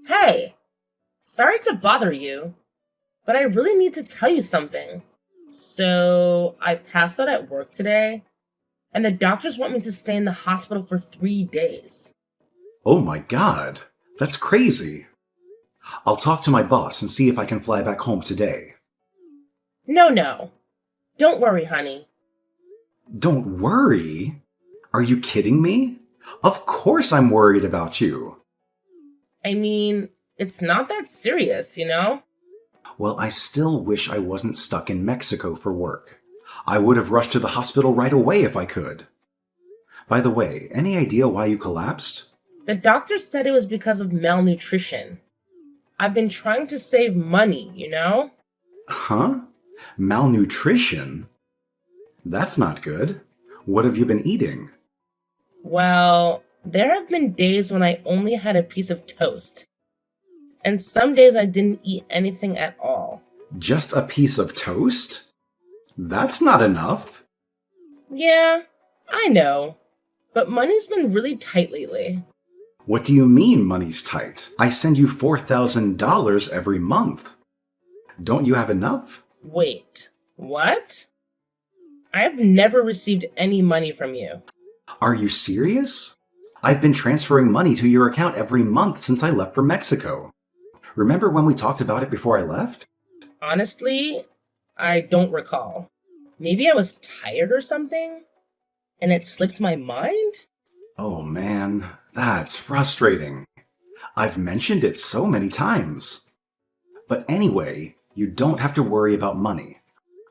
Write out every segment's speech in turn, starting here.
Hey, sorry to bother you, but I really need to tell you something. So, I passed out at work today, and the doctors want me to stay in the hospital for 3 days. Oh my god, that's crazy. I'll talk to my boss and see if I can fly back home today. No, no. Don't worry, honey. Don't worry? Are you kidding me? Of course I'm worried about you. I mean, it's not that serious, you know? Well, I still wish I wasn't stuck in Mexico for work. I would have rushed to the hospital right away if I could. By the way, any idea why you collapsed? The doctor said it was because of malnutrition. I've been trying to save money, you know? Huh? Malnutrition? That's not good. What have you been eating? Well, there have been days when I only had a piece of toast, and some days I didn't eat anything at all. Just a piece of toast? That's not enough. Yeah, I know, but money's been really tight lately. What do you mean money's tight? I send you $4,000 every month. Don't you have enough? Wait, what? I've never received any money from you. Are you serious? I've been transferring money to your account every month since I left for Mexico. Remember when we talked about it before I left? Honestly, I don't recall. Maybe I was tired or something, and it slipped my mind? Oh man, that's frustrating. I've mentioned it so many times. But anyway, you don't have to worry about money.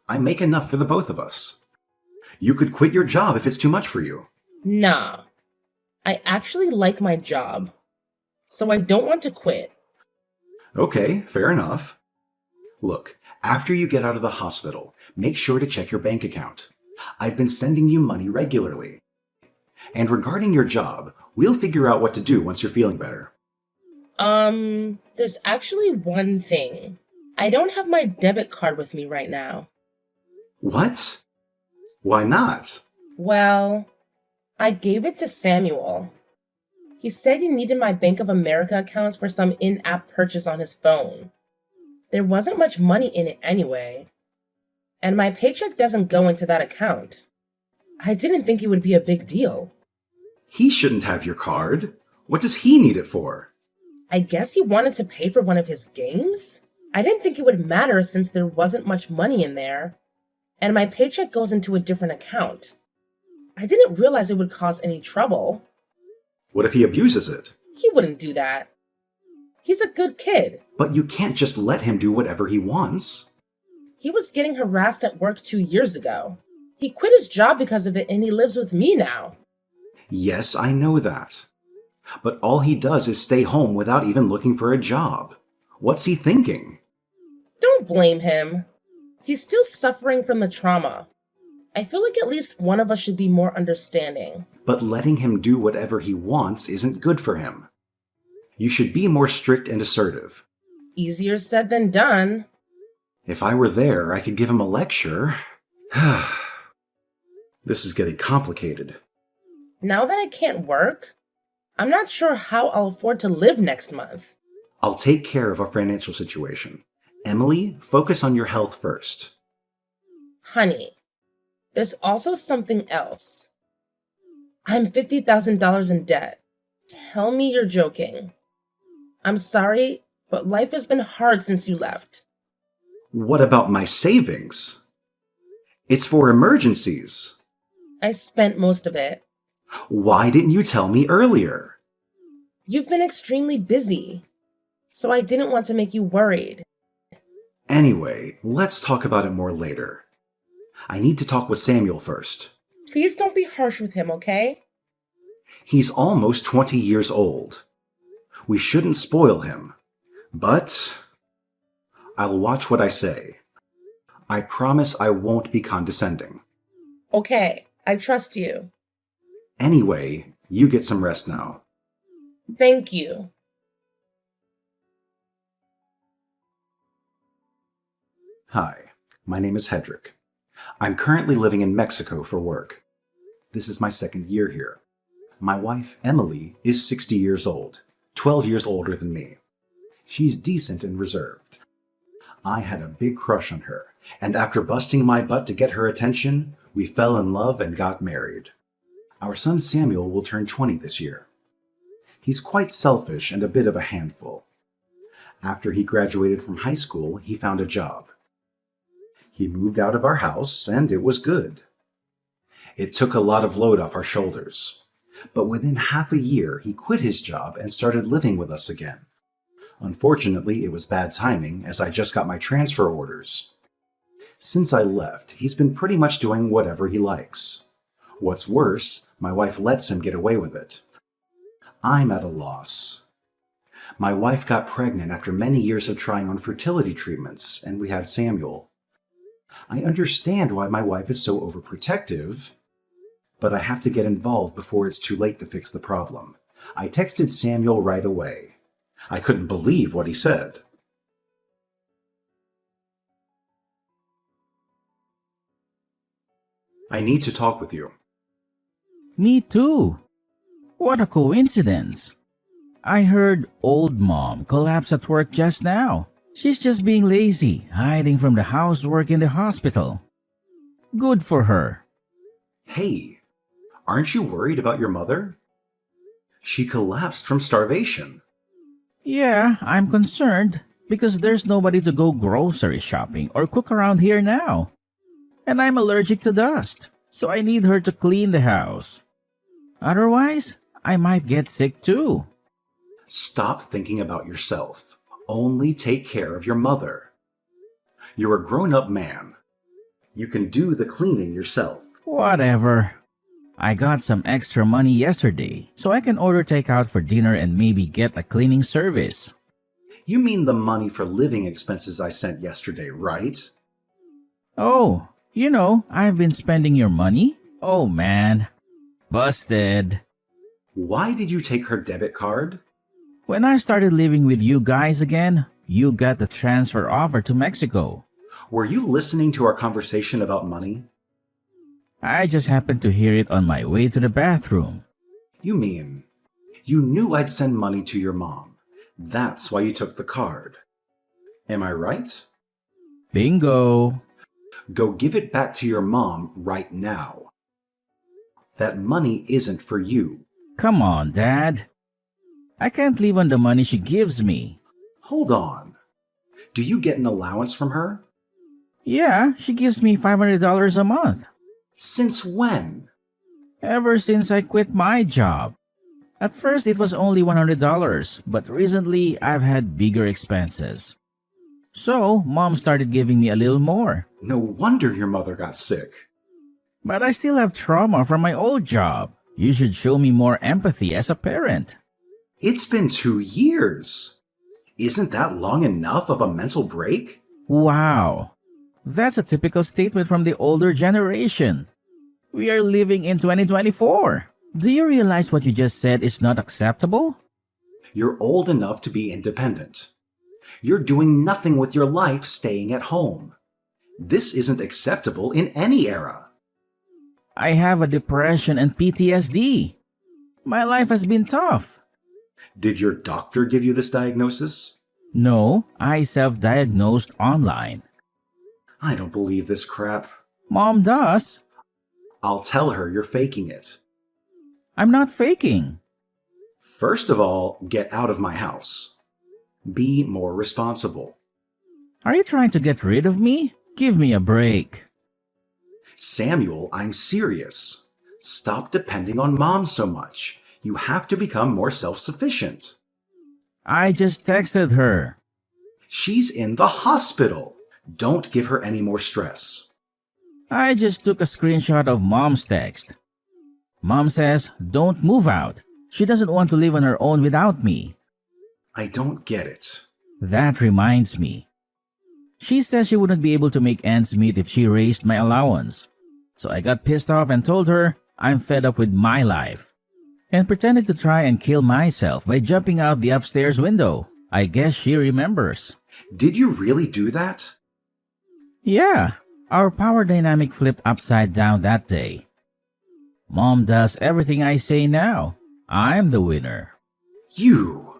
I make enough for the both of us. You could quit your job if it's too much for you. Nah, I actually like my job, so I don't want to quit. Okay, fair enough. Look, after you get out of the hospital, make sure to check your bank account. I've been sending you money regularly. And regarding your job, we'll figure out what to do once you're feeling better. There's actually one thing. I don't have my debit card with me right now. What? Why not? Well, I gave it to Samuel. He said he needed my Bank of America accounts for some in-app purchase on his phone. There wasn't much money in it anyway, and my paycheck doesn't go into that account. I didn't think it would be a big deal. He shouldn't have your card. What does he need it for? I guess he wanted to pay for one of his games? I didn't think it would matter since there wasn't much money in there, and my paycheck goes into a different account. I didn't realize it would cause any trouble. What if he abuses it? He wouldn't do that. He's a good kid. But you can't just let him do whatever he wants. He was getting harassed at work 2 years ago. He quit his job because of it and he lives with me now. Yes, I know that. But all he does is stay home without even looking for a job. What's he thinking? Don't blame him. He's still suffering from the trauma. I feel like at least one of us should be more understanding. But letting him do whatever he wants isn't good for him. You should be more strict and assertive. Easier said than done. If I were there, I could give him a lecture. This is getting complicated. Now that I can't work, I'm not sure how I'll afford to live next month. I'll take care of our financial situation. Emily, focus on your health first. Honey, there's also something else. I'm $50,000 in debt. Tell me you're joking. I'm sorry, but life has been hard since you left. What about my savings? It's for emergencies. I spent most of it. Why didn't you tell me earlier? You've been extremely busy, so I didn't want to make you worried. Anyway, let's talk about it more later. I need to talk with Samuel first. Please don't be harsh with him, okay? He's almost 20 years old. We shouldn't spoil him. But I'll watch what I say. I promise I won't be condescending. Okay, I trust you. Anyway, you get some rest now. Thank you. Hi, my name is Hedrick. I'm currently living in Mexico for work. This is my second year here. My wife, Emily, is 60 years old, 12 years older than me. She's decent and reserved. I had a big crush on her, and after busting my butt to get her attention, we fell in love and got married. Our son Samuel will turn 20 this year. He's quite selfish and a bit of a handful. After he graduated from high school, he found a job. He moved out of our house, and it was good. It took a lot of load off our shoulders. But within half a year, he quit his job and started living with us again. Unfortunately, it was bad timing, as I just got my transfer orders. Since I left, he's been pretty much doing whatever he likes. What's worse, my wife lets him get away with it. I'm at a loss. My wife got pregnant after many years of trying on fertility treatments, and we had Samuel. I understand why my wife is so overprotective, but I have to get involved before it's too late to fix the problem. I texted Samuel right away. I couldn't believe what he said. I need to talk with you. Me too. What a coincidence. I heard old mom collapsed at work just now. She's just being lazy, hiding from the housework in the hospital. Good for her. Hey, aren't you worried about your mother? She collapsed from starvation. Yeah, I'm concerned because there's nobody to go grocery shopping or cook around here now. And I'm allergic to dust, so I need her to clean the house. Otherwise, I might get sick too. Stop thinking about yourself. Only take care of your mother. You're a grown-up man. You can do the cleaning yourself. Whatever. I got some extra money yesterday, so I can order takeout for dinner and maybe get a cleaning service. You mean the money for living expenses I sent yesterday, right? Oh, I've been spending your money? Oh man. Busted. Why did you take her debit card? When I started living with you guys again, you got the transfer offer to Mexico. Were you listening to our conversation about money? I just happened to hear it on my way to the bathroom. You mean, you knew I'd send money to your mom. That's why you took the card. Am I right? Bingo. Go give it back to your mom right now. That money isn't for you. Come on, Dad. I can't live on the money she gives me. Hold on. Do you get an allowance from her? Yeah, she gives me $500 a month. Since when? Ever since I quit my job. At first it was only $100, but recently I've had bigger expenses. So, Mom started giving me a little more. No wonder your mother got sick. But I still have trauma from my old job. You should show me more empathy as a parent. It's been 2 years. Isn't that long enough of a mental break? Wow. That's a typical statement from the older generation. We are living in 2024. Do you realize what you just said is not acceptable? You're old enough to be independent. You're doing nothing with your life staying at home. This isn't acceptable in any era. I have a depression and PTSD. My life has been tough. Did your doctor give you this diagnosis? No, I self-diagnosed online. I don't believe this crap. Mom does. I'll tell her you're faking it. I'm not faking. First of all, get out of my house. Be more responsible. Are you trying to get rid of me? Give me a break. Samuel, I'm serious. Stop depending on Mom so much. You have to become more self-sufficient. I just texted her. She's in the hospital. Don't give her any more stress. I just took a screenshot of Mom's text. Mom says, don't move out. She doesn't want to live on her own without me. I don't get it. That reminds me. She says she wouldn't be able to make ends meet if she raised my allowance. So I got pissed off and told her I'm fed up with my life. And pretended to try and kill myself by jumping out the upstairs window. I guess she remembers. Did you really do that? Yeah, our power dynamic flipped upside down that day. Mom does everything I say now. I'm the winner. You!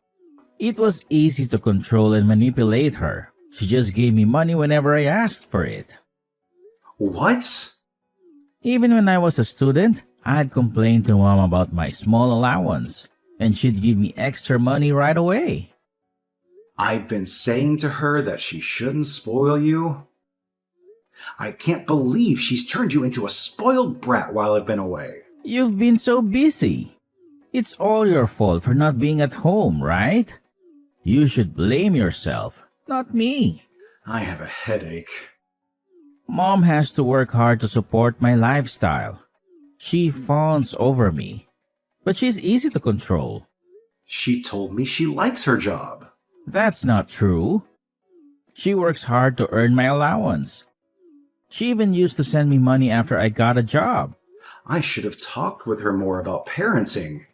It was easy to control and manipulate her. She just gave me money whenever I asked for it. What? Even when I was a student, I'd complain to mom about my small allowance, and she'd give me extra money right away. I've been saying to her that she shouldn't spoil you. I can't believe she's turned you into a spoiled brat while I've been away. You've been so busy. It's all your fault for not being at home, right? You should blame yourself, not me. I have a headache. Mom has to work hard to support my lifestyle. She fawns over me, but she's easy to control. She told me she likes her job. That's not true. She works hard to earn my allowance. She even used to send me money after I got a job. I should have talked with her more about parenting.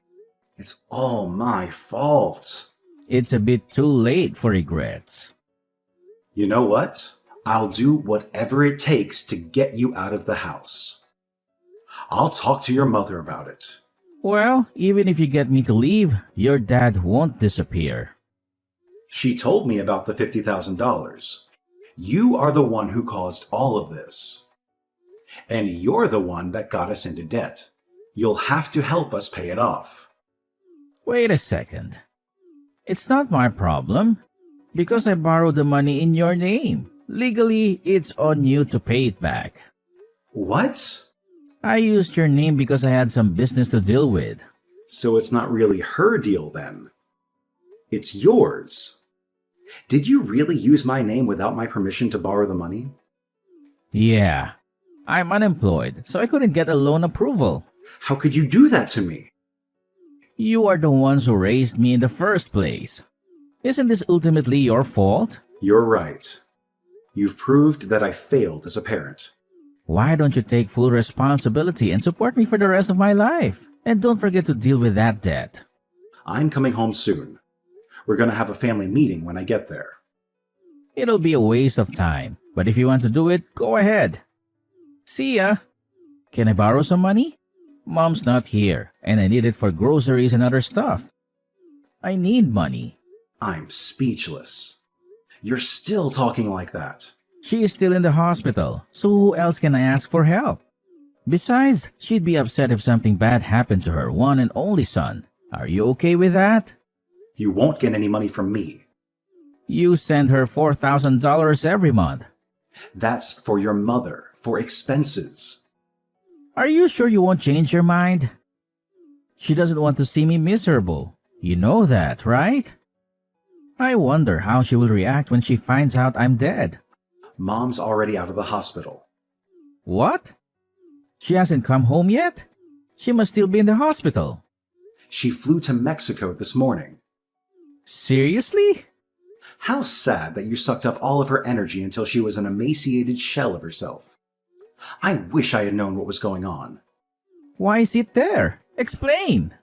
It's all my fault. It's a bit too late for regrets. You know what? I'll do whatever it takes to get you out of the house. I'll talk to your mother about it. Well, even if you get me to leave, your dad won't disappear. She told me about the $50,000. You are the one who caused all of this. And you're the one that got us into debt. You'll have to help us pay it off. Wait a second. It's not my problem, because I borrowed the money in your name. Legally, it's on you to pay it back. What? I used your name because I had some business to deal with. So it's not really her deal then. It's yours. Did you really use my name without my permission to borrow the money? Yeah. I'm unemployed, so I couldn't get a loan approval. How could you do that to me? You are the ones who raised me in the first place. Isn't this ultimately your fault? You're right. You've proved that I failed as a parent. Why don't you take full responsibility and support me for the rest of my life? And don't forget to deal with that debt. I'm coming home soon. We're going to have a family meeting when I get there. It'll be a waste of time, but if you want to do it, go ahead. See ya. Can I borrow some money? Mom's not here, and I need it for groceries and other stuff. I need money. I'm speechless. You're still talking like that. She is still in the hospital, so who else can I ask for help? Besides, she'd be upset if something bad happened to her one and only son. Are you okay with that? You won't get any money from me. You send her $4,000 every month. That's for your mother, for expenses. Are you sure you won't change your mind? She doesn't want to see me miserable. You know that, right? I wonder how she will react when she finds out I'm dead. Mom's already out of the hospital. What? She hasn't come home yet? She must still be in the hospital. She flew to Mexico this morning. Seriously? How sad that you sucked up all of her energy until she was an emaciated shell of herself. I wish I had known what was going on. Why is it there? Explain.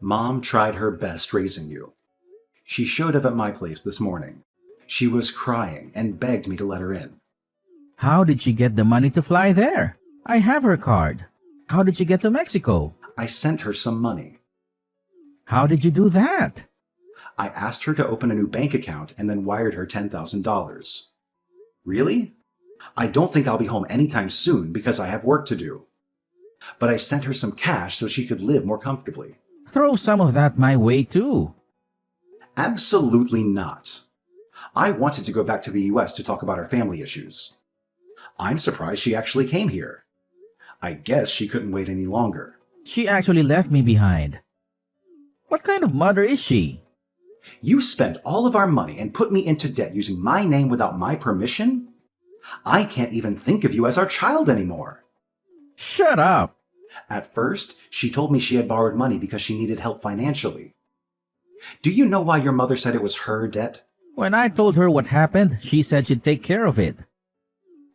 Mom tried her best raising you. She showed up at my place this morning. She was crying and begged me to let her in. How did she get the money to fly there? I have her card. How did she get to Mexico? I sent her some money. How did you do that? I asked her to open a new bank account and then wired her $10,000. Really? I don't think I'll be home anytime soon because I have work to do. But I sent her some cash so she could live more comfortably. Throw some of that my way too. Absolutely not. I wanted to go back to the US to talk about our family issues. I'm surprised she actually came here. I guess she couldn't wait any longer. She actually left me behind. What kind of mother is she? You spent all of our money and put me into debt using my name without my permission? I can't even think of you as our child anymore. Shut up! At first, she told me she had borrowed money because she needed help financially. Do you know why your mother said it was her debt? When I told her what happened, she said she'd take care of it.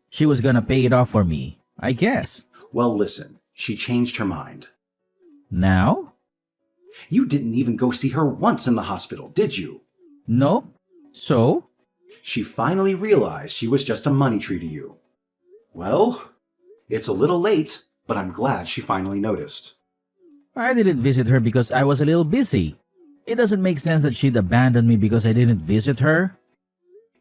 She was gonna pay it off for me, I guess. Well, listen, she changed her mind. Now? You didn't even go see her once in the hospital, did you? Nope. So? She finally realized she was just a money tree to you. Well, it's a little late, but I'm glad she finally noticed. I didn't visit her because I was a little busy. It doesn't make sense that she'd abandon me because I didn't visit her.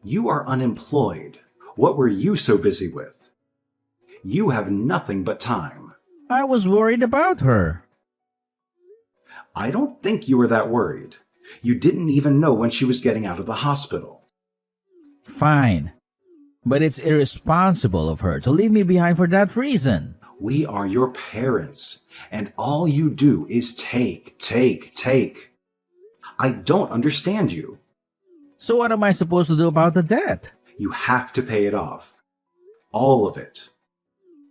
You are unemployed. What were you so busy with? You have nothing but time. I was worried about her. I don't think you were that worried. You didn't even know when she was getting out of the hospital. Fine. But it's irresponsible of her to leave me behind for that reason. We are your parents, and all you do is take, take, take. I don't understand you. So what am I supposed to do about the debt? You have to pay it off. All of it.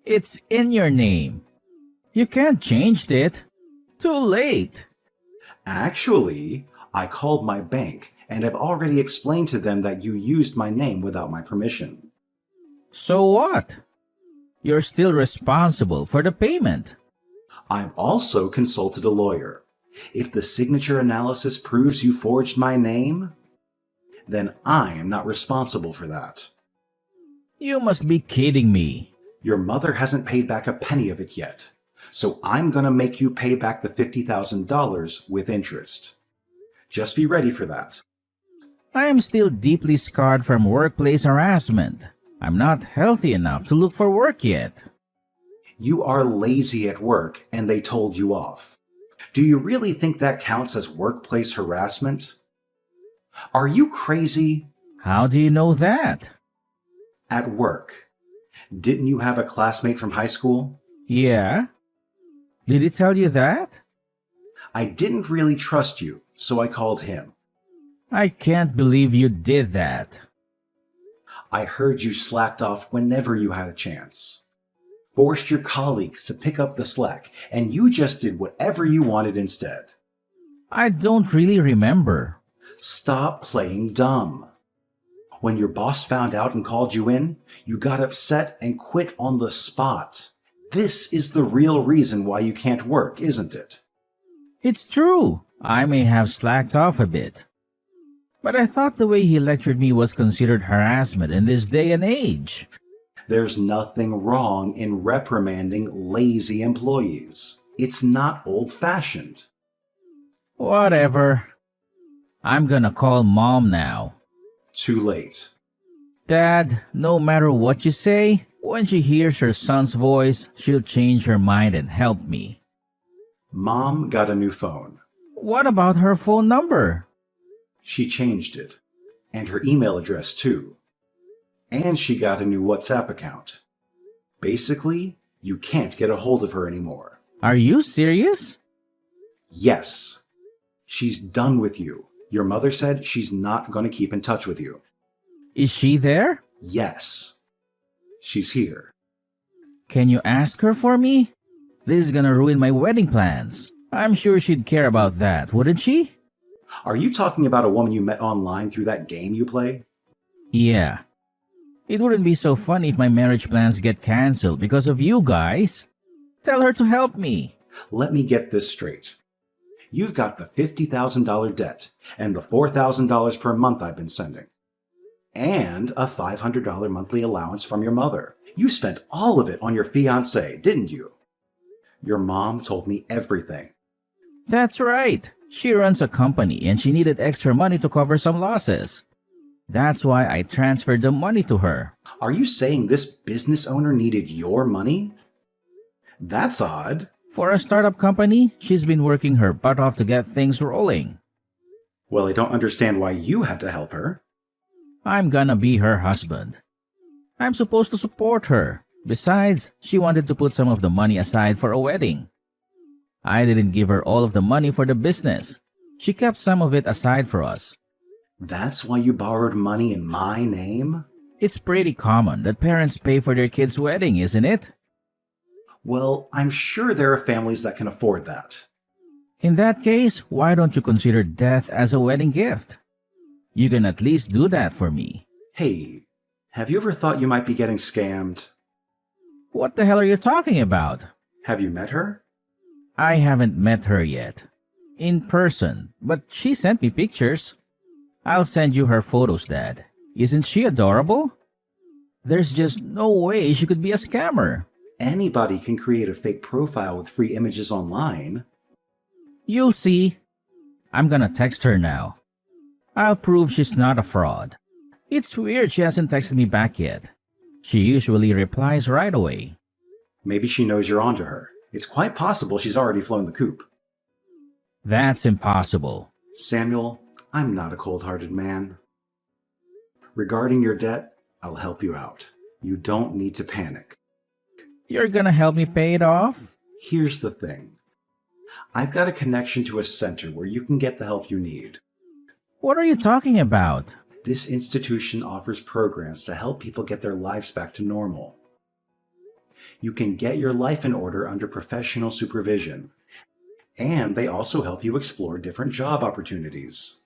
It's in your name. You can't change it. Too late. Actually, I called my bank and have already explained to them that you used my name without my permission. So what? You're still responsible for the payment. I've also consulted a lawyer. If the signature analysis proves you forged my name, then I am not responsible for that. You must be kidding me. Your mother hasn't paid back a penny of it yet, so I'm gonna make you pay back the $50,000 with interest. Just be ready for that. I am still deeply scarred from workplace harassment. I'm not healthy enough to look for work yet. You are lazy at work and they told you off. Do you really think that counts as workplace harassment? Are you crazy? How do you know that? At work. Didn't you have a classmate from high school? Yeah? Did he tell you that? I didn't really trust you, so I called him. I can't believe you did that. I heard you slacked off whenever you had a chance. Forced your colleagues to pick up the slack, and you just did whatever you wanted instead. I don't really remember. Stop playing dumb. When your boss found out and called you in, you got upset and quit on the spot. This is the real reason why you can't work, isn't it? It's true. I may have slacked off a bit. But I thought the way he lectured me was considered harassment in this day and age. There's nothing wrong in reprimanding lazy employees. It's not old-fashioned. Whatever. I'm gonna call Mom now. Too late. Dad, no matter what you say, when she hears her son's voice, she'll change her mind and help me. Mom got a new phone. What about her phone number? She changed it. And her email address too. And she got a new WhatsApp account. Basically, you can't get a hold of her anymore. Are you serious? Yes. She's done with you. Your mother said she's not going to keep in touch with you. Is she there? Yes. She's here. Can you ask her for me? This is gonna ruin my wedding plans. I'm sure she'd care about that, wouldn't she? Are you talking about a woman you met online through that game you play? Yeah. It wouldn't be so funny if my marriage plans get cancelled because of you guys. Tell her to help me. Let me get this straight. You've got the $50,000 debt and the $4,000 per month I've been sending. And a $500 monthly allowance from your mother. You spent all of it on your fiancé, didn't you? Your mom told me everything. That's right. She runs a company and she needed extra money to cover some losses. That's why I transferred the money to her. Are you saying this business owner needed your money? That's odd. For a startup company, she's been working her butt off to get things rolling. Well, I don't understand why you had to help her. I'm gonna be her husband. I'm supposed to support her. Besides, she wanted to put some of the money aside for a wedding. I didn't give her all of the money for the business. She kept some of it aside for us. That's why you borrowed money in my name? It's pretty common that parents pay for their kids' wedding, isn't it? Well, I'm sure there are families that can afford that. In that case, why don't you consider death as a wedding gift? You can at least do that for me. Hey, have you ever thought you might be getting scammed? What the hell are you talking about? Have you met her? I haven't met her yet. In person, but she sent me pictures. I'll send you her photos, Dad. Isn't she adorable? There's just no way she could be a scammer. Anybody can create a fake profile with free images online. You'll see. I'm gonna text her now. I'll prove she's not a fraud. It's weird she hasn't texted me back yet. She usually replies right away. Maybe she knows you're onto her. It's quite possible she's already flown the coop. That's impossible. Samuel, I'm not a cold-hearted man. Regarding your debt, I'll help you out. You don't need to panic. You're gonna help me pay it off? Here's the thing. I've got a connection to a center where you can get the help you need. What are you talking about? This institution offers programs to help people get their lives back to normal. You can get your life in order under professional supervision, and they also help you explore different job opportunities.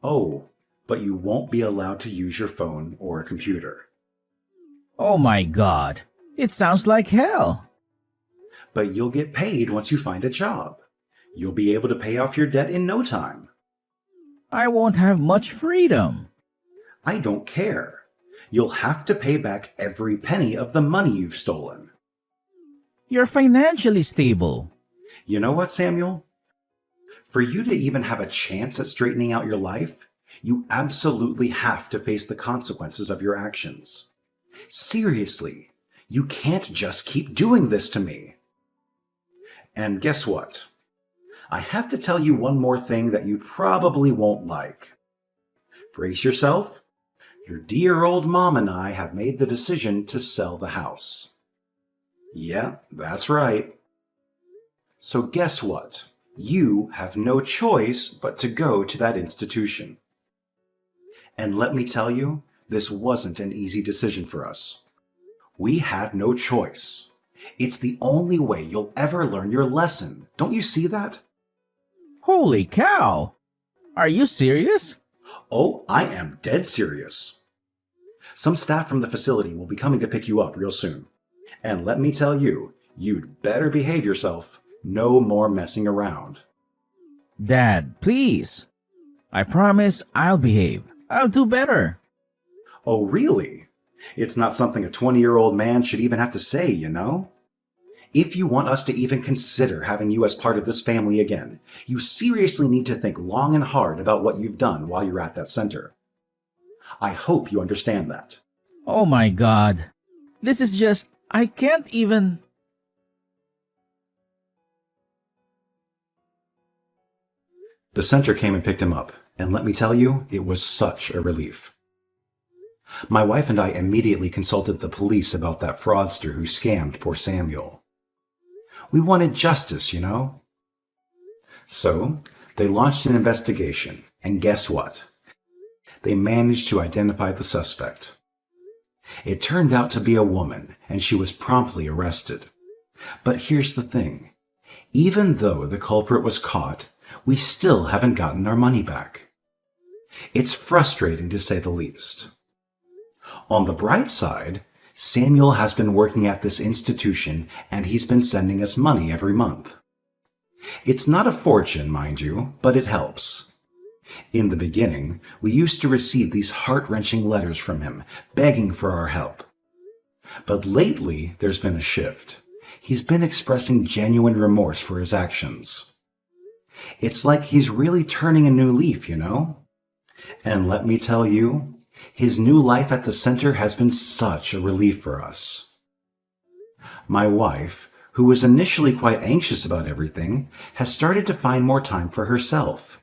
Oh, but you won't be allowed to use your phone or a computer. Oh my god, it sounds like hell. But you'll get paid once you find a job. You'll be able to pay off your debt in no time. I won't have much freedom. I don't care. You'll have to pay back every penny of the money you've stolen. You're financially stable. You know what, Samuel? For you to even have a chance at straightening out your life, you absolutely have to face the consequences of your actions. Seriously, you can't just keep doing this to me. And guess what? I have to tell you one more thing that you probably won't like. Brace yourself. Your dear old mom and I have made the decision to sell the house. Yeah, that's right. So guess what? You have no choice but to go to that institution. And let me tell you, this wasn't an easy decision for us. We had no choice. It's the only way you'll ever learn your lesson. Don't you see that? Holy cow! Are you serious? Oh, I am dead serious. Some staff from the facility will be coming to pick you up real soon. And let me tell you, you'd better behave yourself. No more messing around. Dad, please. I promise I'll behave. I'll do better. Oh, really? It's not something a 20-year-old man should even have to say, you know? If you want us to even consider having you as part of this family again, you seriously need to think long and hard about what you've done while you're at that center. I hope you understand that. Oh my god. This is just... I can't even... The center came and picked him up, and let me tell you, it was such a relief. My wife and I immediately consulted the police about that fraudster who scammed poor Samuel. We wanted justice, you know? So, they launched an investigation, and guess what? They managed to identify the suspect. It turned out to be a woman, and she was promptly arrested. But here's the thing. Even though the culprit was caught, we still haven't gotten our money back. It's frustrating to say the least. On the bright side, Samuel has been working at this institution and he's been sending us money every month. It's not a fortune, mind you, but it helps. In the beginning, we used to receive these heart-wrenching letters from him, begging for our help. But lately, there's been a shift. He's been expressing genuine remorse for his actions. It's like he's really turning a new leaf, you know? And let me tell you, his new life at the center has been such a relief for us. My wife, who was initially quite anxious about everything, has started to find more time for herself.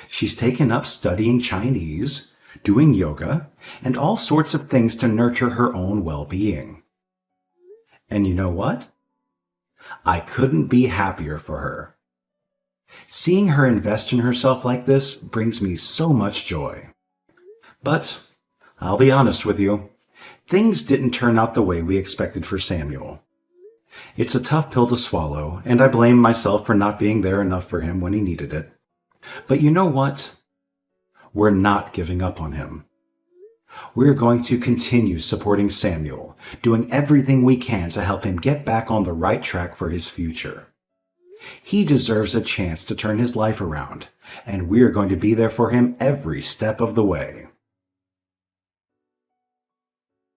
She's taken up studying Chinese, doing yoga, and all sorts of things to nurture her own well-being. And you know what? I couldn't be happier for her. Seeing her invest in herself like this brings me so much joy. But I'll be honest with you, things didn't turn out the way we expected for Samuel. It's a tough pill to swallow, and I blame myself for not being there enough for him when he needed it. But you know what? We're not giving up on him. We're going to continue supporting Samuel, doing everything we can to help him get back on the right track for his future. He deserves a chance to turn his life around, and we're going to be there for him every step of the way.